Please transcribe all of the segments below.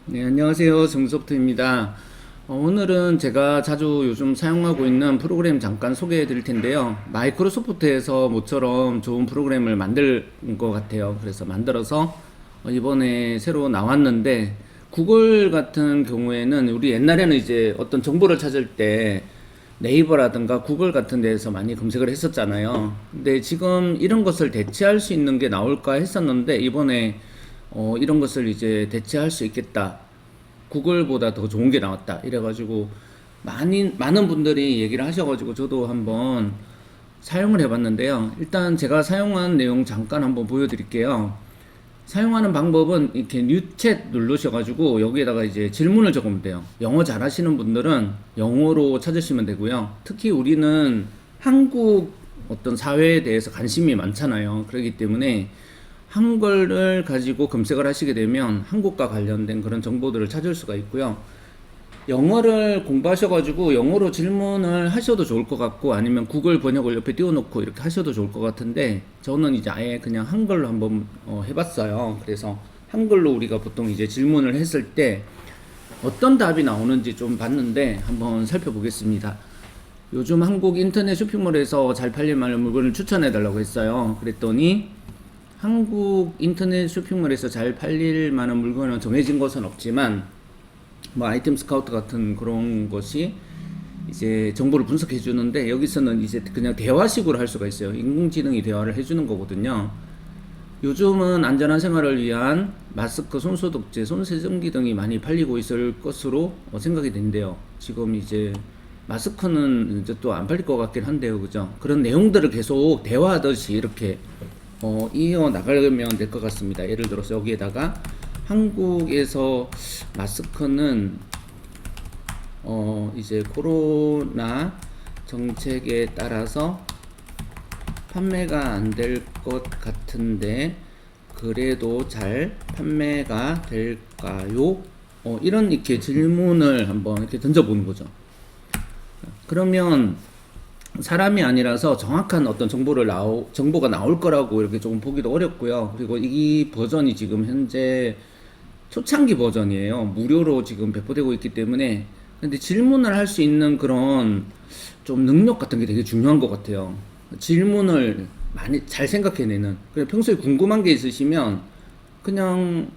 네, 안녕하세요. 정소프트입니다. 오늘은 제가 자주 요즘 사용하고 있는 프로그램 잠깐 소개해 드릴 텐데요. 마이크로소프트에서 모처럼 좋은 프로그램을 만들 것 같아요. 그래서 만들어서 이번에 새로 나왔는데, 구글 같은 경우에는 우리 옛날에는 이제 어떤 정보를 찾을 때 네이버라든가 구글 같은 데에서 많이 검색을 했었잖아요. 근데 지금 이런 것을 대체할 수 있는 게 나올까 했었는데, 이번에 이런 것을 이제 대체할 수 있겠다. 구글보다 더 좋은 게 나왔다. 이래가지고 많은 분들이 얘기를 하셔가지고 저도 한번 사용을 해봤는데요. 일단 제가 사용한 내용 잠깐 한번 보여드릴게요. 사용하는 방법은 이렇게 뉴챗 누르셔가지고 여기에다가 이제 질문을 적으면 돼요. 영어 잘하시는 분들은 영어로 찾으시면 되고요. 특히 우리는 한국 어떤 사회에 대해서 관심이 많잖아요. 그렇기 때문에 한글을 가지고 검색을 하시게 되면 한국과 관련된 그런 정보들을 찾을 수가 있고요. 영어를 공부하셔가지고 영어로 질문을 하셔도 좋을 것 같고, 아니면 구글 번역을 옆에 띄워놓고 이렇게 하셔도 좋을 것 같은데, 저는 이제 아예 그냥 한글로 한번 해봤어요. 그래서 한글로 우리가 보통 이제 질문을 했을 때 어떤 답이 나오는지 좀 봤는데 한번 살펴보겠습니다. 요즘 한국 인터넷 쇼핑몰에서 잘 팔릴 만한 물건을 추천해 달라고 했어요. 그랬더니 한국 인터넷 쇼핑몰에서 잘 팔릴 만한 물건은 정해진 것은 없지만, 뭐 아이템 스카우트 같은 그런 것이 이제 정보를 분석해 주는데, 여기서는 이제 그냥 대화식으로 할 수가 있어요. 인공지능이 대화를 해주는 거거든요. 요즘은 안전한 생활을 위한 마스크, 손소독제, 손세정기 등이 많이 팔리고 있을 것으로 생각이 된대요. 지금 이제 마스크는 이제 또 안 팔릴 것 같긴 한데요, 그죠? 그런 내용들을 계속 대화하듯이 이렇게 이어 나가면 될 것 같습니다. 예를 들어서 여기에다가 한국에서 마스크는 이제 코로나 정책에 따라서 판매가 안 될 것 같은데 그래도 잘 판매가 될까요? 이런 이렇게 질문을 한번 이렇게 던져보는 거죠. 그러면 사람이 아니라서 정확한 어떤 정보가 나올 거라고 이렇게 조금 보기도 어렵고요. 그리고 이 버전이 지금 현재 초창기 버전이에요. 무료로 지금 배포되고 있기 때문에. 근데 질문을 할 수 있는 그런 좀 능력 같은 게 되게 중요한 것 같아요. 질문을 많이 잘 생각해내는. 그래, 평소에 궁금한 게 있으시면 그냥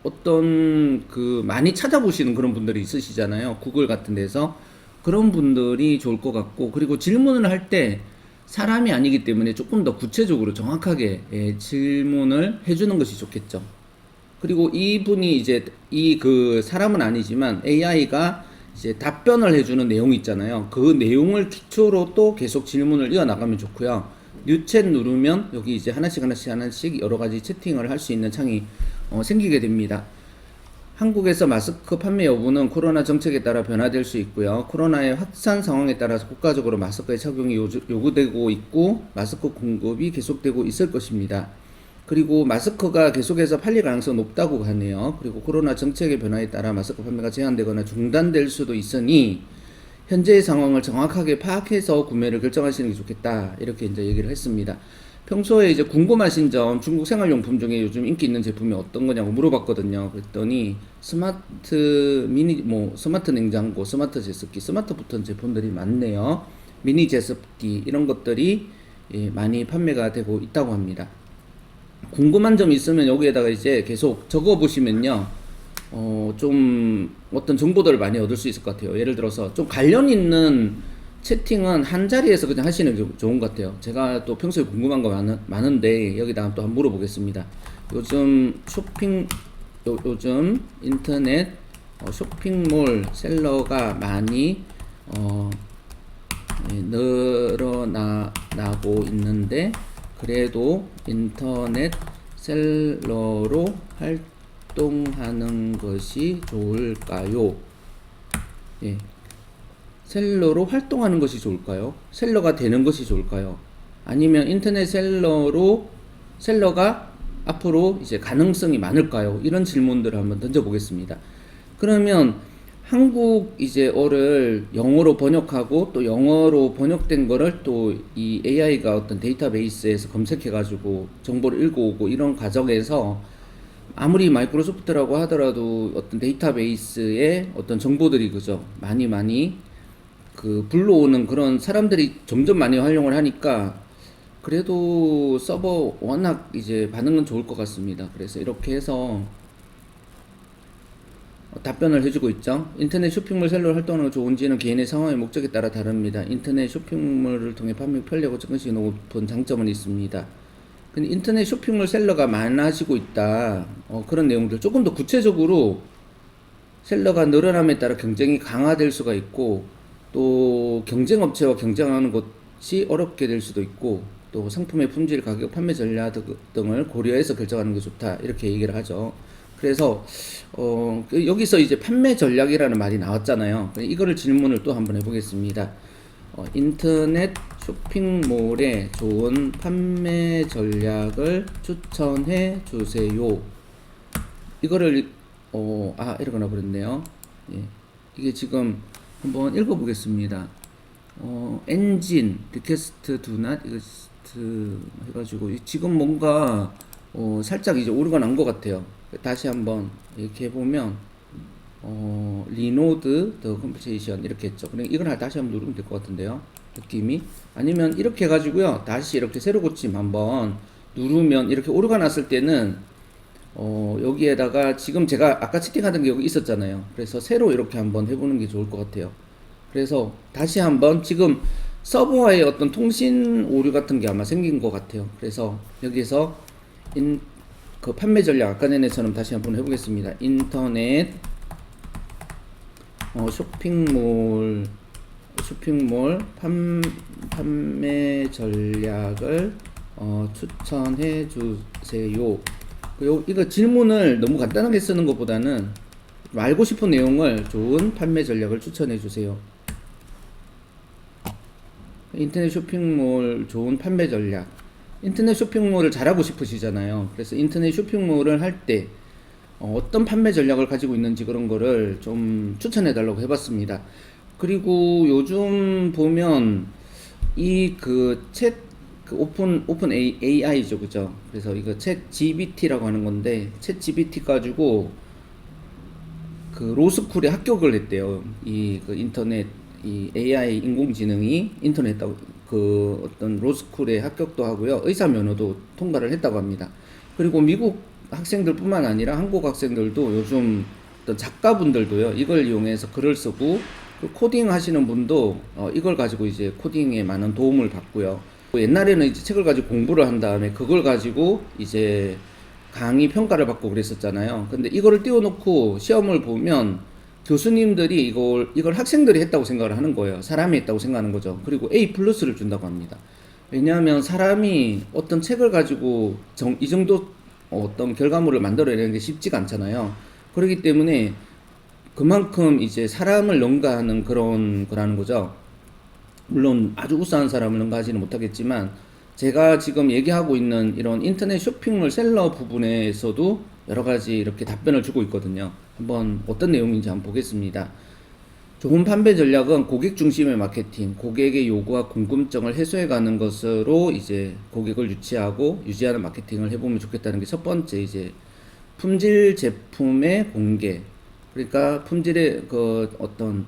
어떤 많이 찾아보시는 그런 분들이 있으시잖아요. 구글 같은 데서. 그런 분들이 좋을 것 같고, 그리고 질문을 할 때 사람이 아니기 때문에 조금 더 구체적으로 정확하게 질문을 해주는 것이 좋겠죠. 그리고 이분이 이제 사람은 아니지만 AI가 이제 답변을 해주는 내용이 있잖아요. 그 내용을 기초로 또 계속 질문을 이어나가면 좋고요. 뉴챗 누르면 여기 이제 하나씩 여러 가지 채팅을 할 수 있는 창이 생기게 됩니다. 한국에서 마스크 판매 여부는 코로나 정책에 따라 변화될 수 있고요. 코로나의 확산 상황에 따라서 국가적으로 마스크의 착용이 요구되고 있고, 마스크 공급이 계속되고 있을 것입니다. 그리고 마스크가 계속해서 팔릴 가능성이 높다고 하네요. 그리고 코로나 정책의 변화에 따라 마스크 판매가 제한되거나 중단될 수도 있으니 현재의 상황을 정확하게 파악해서 구매를 결정하시는 게 좋겠다. 이렇게 이제 얘기를 했습니다. 평소에 이제 궁금하신 점, 중국 생활용품 중에 요즘 인기 있는 제품이 어떤 거냐고 물어봤거든요. 그랬더니 스마트 냉장고, 스마트 제습기, 스마트 버튼 제품들이 많네요. 미니 제습기 이런 것들이 많이 판매가 되고 있다고 합니다. 궁금한 점 있으면 여기에다가 이제 계속 적어 보시면요. 좀 어떤 정보들을 많이 얻을 수 있을 것 같아요. 예를 들어서 좀 관련 있는 채팅은 한 자리에서 그냥 하시는 게 좋은 것 같아요. 제가 또 평소에 궁금한 거 많은데 여기다가 또 한번 물어보겠습니다. 요즘 인터넷 쇼핑몰 셀러가 많이 늘어나고 있는데 그래도 인터넷 셀러로 활동하는 것이 좋을까요? 예. 셀러로 활동하는 것이 좋을까요? 셀러가 되는 것이 좋을까요? 아니면 인터넷 셀러가 앞으로 이제 가능성이 많을까요? 이런 질문들을 한번 던져보겠습니다. 그러면 한국 어를 영어로 번역하고 또 영어로 번역된 거를 또 이 AI가 어떤 데이터베이스에서 검색해가지고 정보를 읽어오고 이런 과정에서 아무리 마이크로소프트라고 하더라도 어떤 데이터베이스에 어떤 정보들이 그죠 많이 그 불러오는 그런 사람들이 점점 많이 활용을 하니까 그래도 서버 워낙 이제 반응은 좋을 것 같습니다. 그래서 이렇게 해서 답변을 해주고 있죠. 인터넷 쇼핑몰 셀러로 활동하는 게 좋은지는 개인의 상황의 목적에 따라 다릅니다. 인터넷 쇼핑몰을 통해 판매 편리하고 접근성이 높은 장점은 있습니다. 근데 인터넷 쇼핑몰 셀러가 많아지고 있다. 그런 내용들 조금 더 구체적으로 셀러가 늘어남에 따라 경쟁이 강화될 수가 있고 또 경쟁업체와 경쟁하는 것이 어렵게 될 수도 있고 또 상품의 품질, 가격, 판매 전략 등을 고려해서 결정하는 게 좋다. 이렇게 얘기를 하죠. 그래서 여기서 이제 판매 전략이라는 말이 나왔잖아요. 이거를 질문을 또 한번 해보겠습니다. 인터넷 쇼핑몰에 좋은 판매 전략을 추천해 주세요. 이거를 이러거나 그랬네요. 예. 이게 지금 한번 읽어보겠습니다. 엔진 리퀘스트 두낫 이거스트 해가지고 지금 뭔가 살짝 이제 오류가 난 것 같아요. 다시 한번 이렇게 해보면 리노드 더 컴퓨테이션 이렇게 했죠. 그럼 이걸 다시 한번 누르면 될 것 같은데요. 느낌이 아니면 이렇게 해가지고요. 다시 이렇게 새로 고침 한번 누르면 이렇게 오류가 났을 때는 여기에다가 지금 제가 아까 채팅하던 게 여기 있었잖아요. 그래서 새로 이렇게 한번 해보는 게 좋을 것 같아요. 그래서 다시 한번 지금 서버와의 어떤 통신 오류 같은 게 아마 생긴 것 같아요. 그래서 여기서 그 판매 전략 아까 전에처럼 다시 한번 해보겠습니다. 인터넷 쇼핑몰 판매 전략을 추천해 주세요. 이거 질문을 너무 간단하게 쓰는 것보다는 알고 싶은 내용을 좋은 판매 전략을 추천해 주세요. 인터넷 쇼핑몰 좋은 판매 전략. 인터넷 쇼핑몰을 잘하고 싶으시잖아요. 그래서 인터넷 쇼핑몰을 할 때 어떤 판매 전략을 가지고 있는지 그런 거를 좀 추천해 달라고 해봤습니다. 그리고 요즘 보면 오픈 AI죠, 그죠? 그래서 이거 챗 GPT라고 하는 건데 챗 GPT 가지고 그 로스쿨에 합격을 했대요. 그 인터넷 AI 인공지능이 인터넷 그 어떤 로스쿨에 합격도 하고요. 의사 면허도 통과를 했다고 합니다. 그리고 미국 학생들뿐만 아니라 한국 학생들도 요즘 어떤 작가분들도요. 이걸 이용해서 글을 쓰고 그 코딩 하시는 분도 이걸 가지고 이제 코딩에 많은 도움을 받고요. 옛날에는 이제 책을 가지고 공부를 한 다음에 그걸 가지고 이제 강의 평가를 받고 그랬었잖아요. 근데 이거를 띄워놓고 시험을 보면 교수님들이 이걸 학생들이 했다고 생각을 하는 거예요. 사람이 했다고 생각하는 거죠. 그리고 A+를 준다고 합니다. 왜냐하면 사람이 어떤 책을 가지고 이 정도 어떤 결과물을 만들어내는 게 쉽지가 않잖아요. 그렇기 때문에 그만큼 이제 사람을 능가하는 그런 거라는 거죠. 물론 아주 우수한 사람을 능가하지는 못하겠지만 제가 지금 얘기하고 있는 이런 인터넷 쇼핑몰 셀러 부분에서도 여러 가지 이렇게 답변을 주고 있거든요. 한번 어떤 내용인지 한번 보겠습니다. 좋은 판매 전략은 고객 중심의 마케팅, 고객의 요구와 궁금증을 해소해가는 것으로 이제 고객을 유치하고 유지하는 마케팅을 해보면 좋겠다는 게 첫 번째 이제 품질 제품의 공개. 그러니까 품질의 그 어떤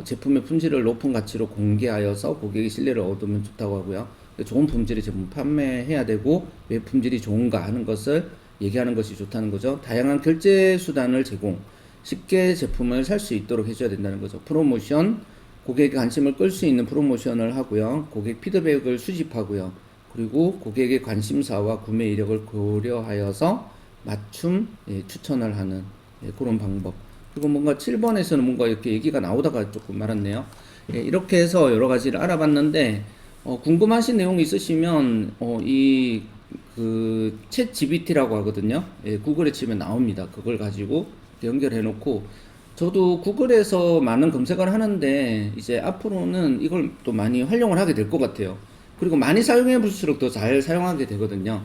제품의 품질을 높은 가치로 공개하여서 고객의 신뢰를 얻으면 좋다고 하고요. 좋은 품질의 제품 판매해야 되고 왜 품질이 좋은가 하는 것을 얘기하는 것이 좋다는 거죠. 다양한 결제 수단을 제공, 쉽게 제품을 살 수 있도록 해줘야 된다는 거죠. 프로모션, 고객의 관심을 끌 수 있는 프로모션을 하고요. 고객 피드백을 수집하고요. 그리고 고객의 관심사와 구매 이력을 고려하여서 맞춤 추천을 하는 그런 방법. 그리고 뭔가 7번에서는 뭔가 이렇게 얘기가 나오다가 조금 말았네요. 이렇게 해서 여러 가지를 알아봤는데 궁금하신 내용이 있으시면 챗 GPT라고 하거든요. 구글에 치면 나옵니다. 그걸 가지고 연결해 놓고 저도 구글에서 많은 검색을 하는데 이제 앞으로는 이걸 또 많이 활용을 하게 될 것 같아요. 그리고 많이 사용해 볼수록 더 잘 사용하게 되거든요.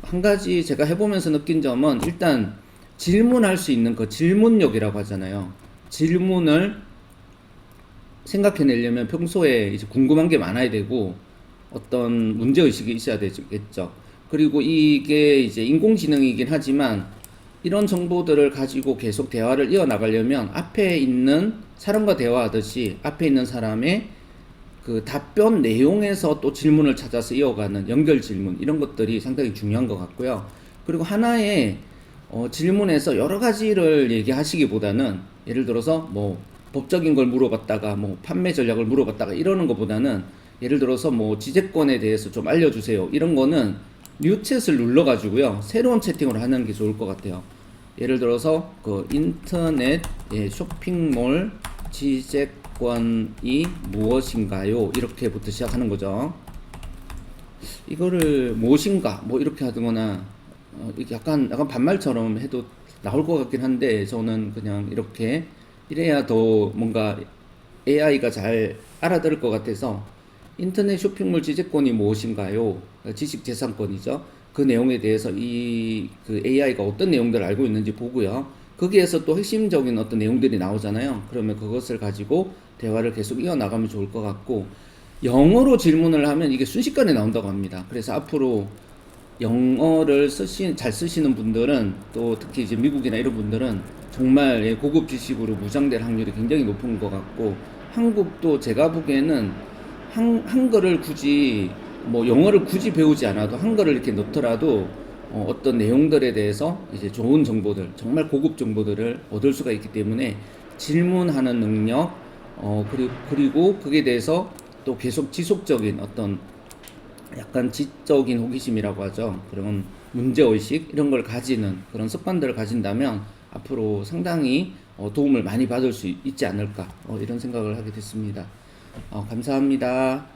한 가지 제가 해보면서 느낀 점은 일단 질문할 수 있는 그 질문력이라고 하잖아요. 질문을 생각해내려면 평소에 이제 궁금한 게 많아야 되고 어떤 문제의식이 있어야 되겠죠. 그리고 이게 이제 인공지능이긴 하지만 이런 정보들을 가지고 계속 대화를 이어나가려면 앞에 있는 사람과 대화하듯이 앞에 있는 사람의 그 답변 내용에서 또 질문을 찾아서 이어가는 연결 질문 이런 것들이 상당히 중요한 것 같고요. 그리고 하나의 질문에서 여러 가지를 얘기하시기보다는 예를 들어서 뭐 법적인 걸 물어봤다가 뭐 판매 전략을 물어봤다가 이러는 것보다는 예를 들어서 뭐 지재권에 대해서 좀 알려주세요 이런 거는 뉴챗을 눌러가지고요 새로운 채팅으로 하는 게 좋을 것 같아요. 예를 들어서 그 인터넷 쇼핑몰 지재권이 무엇인가요? 이렇게부터 시작하는 거죠. 이거를 무엇인가 뭐 이렇게 하거나 이게 약간 반말처럼 해도 나올 것 같긴 한데 저는 그냥 이렇게 이래야 더 뭔가 AI가 잘 알아들을 것 같아서 인터넷 쇼핑몰 지재권이 무엇인가요? 지식재산권이죠. 그 내용에 대해서 그 AI가 어떤 내용들을 알고 있는지 보고요. 거기에서 또 핵심적인 어떤 내용들이 나오잖아요. 그러면 그것을 가지고 대화를 계속 이어나가면 좋을 것 같고, 영어로 질문을 하면 이게 순식간에 나온다고 합니다. 그래서 앞으로 영어를 잘 쓰시는 분들은 또 특히 이제 미국이나 이런 분들은 정말 고급 지식으로 무장될 확률이 굉장히 높은 것 같고, 한국도 제가 보기에는 한글을 굳이 뭐 영어를 굳이 배우지 않아도 한글을 이렇게 넣더라도 어떤 내용들에 대해서 이제 좋은 정보들, 정말 고급 정보들을 얻을 수가 있기 때문에 질문하는 능력, 그리고 그에 대해서 또 계속 지속적인 어떤 약간 지적인 호기심이라고 하죠. 그런 문제의식 이런 걸 가지는 그런 습관들을 가진다면 앞으로 상당히 도움을 많이 받을 수 있지 않을까 이런 생각을 하게 됐습니다. 감사합니다.